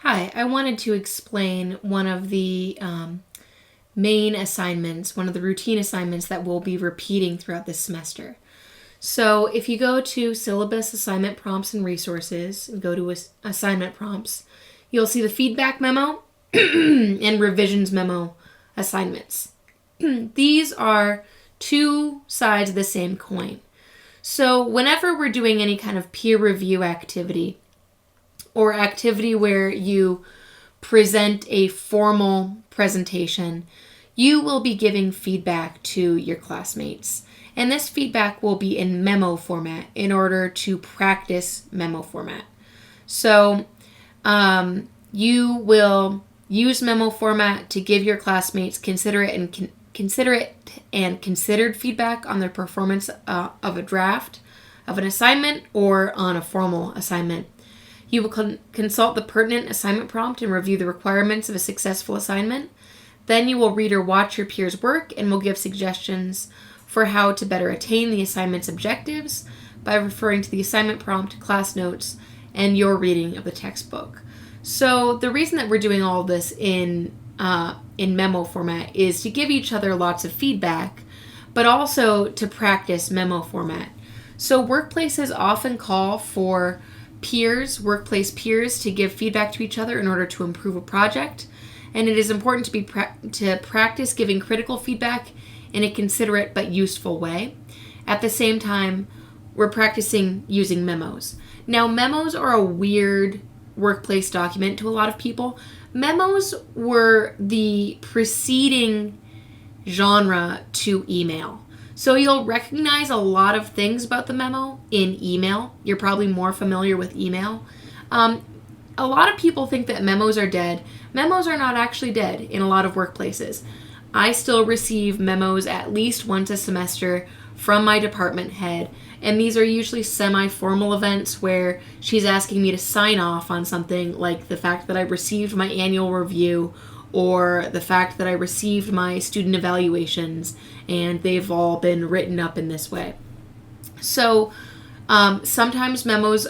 Hi, I wanted to explain one of the main assignments, one of the routine assignments that we'll be repeating throughout this semester. So if you go to Syllabus Assignment Prompts and Resources and go to Assignment Prompts, you'll see the Feedback Memo and Revisions Memo assignments. These are two sides of the same coin. So whenever we're doing any kind of peer review activity, or activity where you present a formal presentation, you will be giving feedback to your classmates. And this feedback will be in memo format in order to practice memo format. So you will use memo format to give your classmates considerate and considered feedback on their performance of a draft, of an assignment, or on a formal assignment. You will consult the pertinent assignment prompt and review the requirements of a successful assignment. Then you will read or watch your peers' work and will give suggestions for how to better attain the assignment's objectives by referring to the assignment prompt, class notes, and your reading of the textbook. So the reason that we're doing all of this in memo format is to give each other lots of feedback, but also to practice memo format. So workplaces often call for workplace peers, to give feedback to each other in order to improve a project. And it is important to practice giving critical feedback in a considerate but useful way. At the same time, we're practicing using memos. Now, memos are a weird workplace document to a lot of people. Memos were the preceding genre to email. So you'll recognize a lot of things about the memo in email. You're probably more familiar with email. A lot of people think that memos are dead. Memos are not actually dead in a lot of workplaces. I still receive memos at least once a semester from my department head, and these are usually semi-formal events where she's asking me to sign off on something, like the fact that I received my annual review or the fact that I received my student evaluations, and they've all been written up in this way. So sometimes memos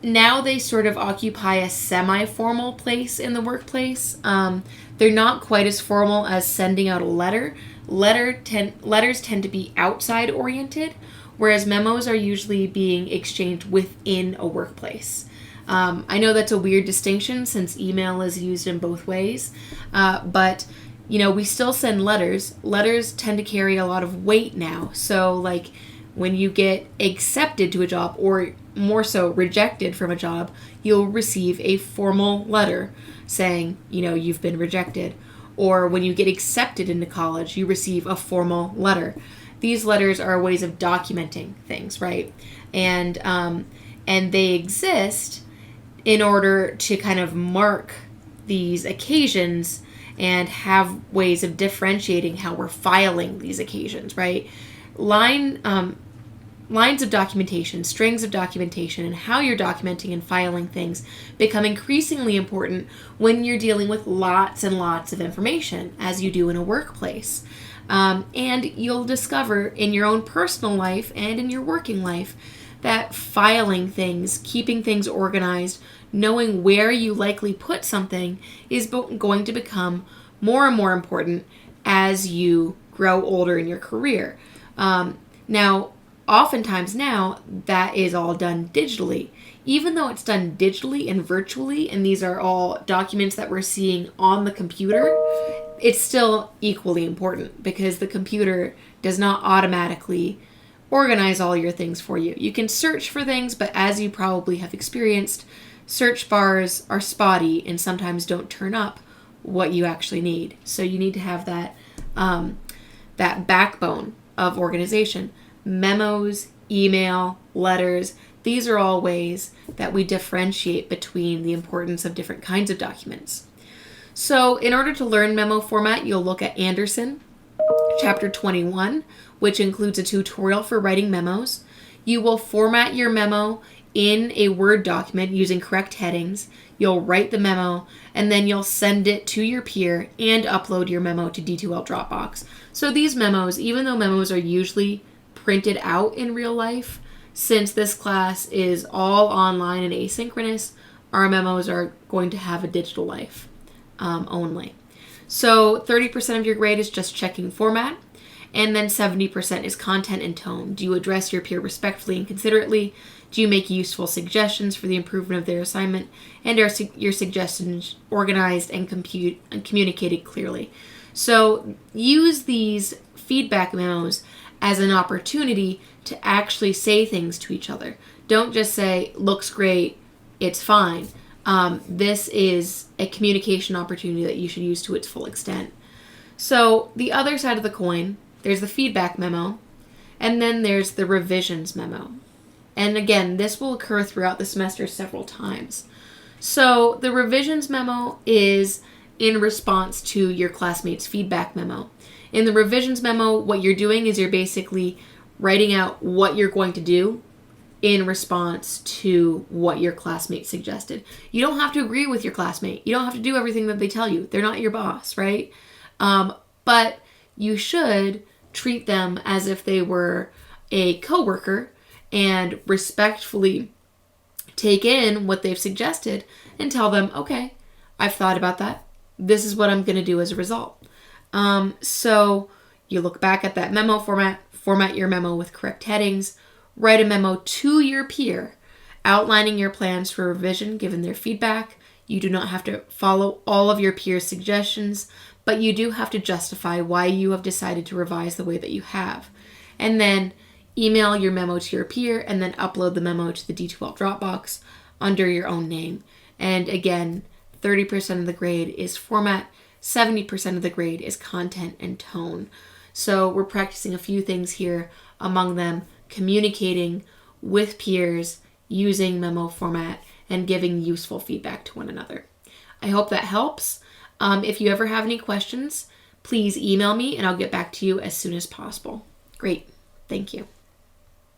now they sort of occupy a semi-formal place in the workplace. They're not quite as formal as sending out a letter. Letters tend to be outside oriented, whereas memos are usually being exchanged within a workplace. I know that's a weird distinction since email is used in both ways, but we still send letters. Letters tend to carry a lot of weight now. So like when you get accepted to a job, or more so rejected from a job, you'll receive a formal letter saying, you've been rejected. Or when you get accepted into college, you receive a formal letter. These letters are ways of documenting things, right? And they exist in order to kind of mark these occasions and have ways of differentiating how we're filing these occasions, right? Lines of documentation, strings of documentation, and how you're documenting and filing things become increasingly important when you're dealing with lots and lots of information, as you do in a workplace. And you'll discover in your own personal life and in your working life that filing things, keeping things organized, knowing where you likely put something is going to become more and more important as you grow older in your career. Oftentimes now, that is all done digitally. Even though it's done digitally and virtually, and these are all documents that we're seeing on the computer, it's still equally important because the computer does not automatically organize all your things for you. You can search for things, but as you probably have experienced, search bars are spotty and sometimes don't turn up what you actually need. So you need to have that backbone of organization. Memos, email, letters, these are all ways that we differentiate between the importance of different kinds of documents. So in order to learn memo format, you'll look at Anderson, chapter 21, which includes a tutorial for writing memos. You will format your memo in a Word document using correct headings. You'll write the memo, and then you'll send it to your peer and upload your memo to D2L Dropbox. So these memos, even though memos are usually printed out in real life, since this class is all online and asynchronous, our memos are going to have a digital life only. So 30% of your grade is just checking format, and then 70% is content and tone. Do you address your peer respectfully and considerately? Do you make useful suggestions for the improvement of their assignment? And are your suggestions organized and communicated clearly? So use these feedback memos as an opportunity to actually say things to each other. Don't just say, looks great, it's fine. This is a communication opportunity that you should use to its full extent. So the other side of the coin, there's the feedback memo, and then there's the revisions memo. And again, this will occur throughout the semester several times. So the revisions memo is in response to your classmates' feedback memo. In the revisions memo, what you're doing is you're basically writing out what you're going to do in response to what your classmate suggested. You don't have to agree with your classmate. You don't have to do everything that they tell you. They're not your boss, right? But you should treat them as if they were a coworker and respectfully take in what they've suggested and tell them, okay, I've thought about that. This is what I'm going to do as a result. So you look back at that memo format your memo with correct headings, write a memo to your peer outlining your plans for revision given their feedback. You do not have to follow all of your peers' suggestions, but you do have to justify why you have decided to revise the way that you have. And then email your memo to your peer and then upload the memo to the D2L Dropbox under your own name. And again, 30% of the grade is format, 70% of the grade is content and tone. So we're practicing a few things here, among them communicating with peers using memo format and giving useful feedback to one another. I hope that helps. If you ever have any questions, please email me and I'll get back to you as soon as possible. Great. Thank you.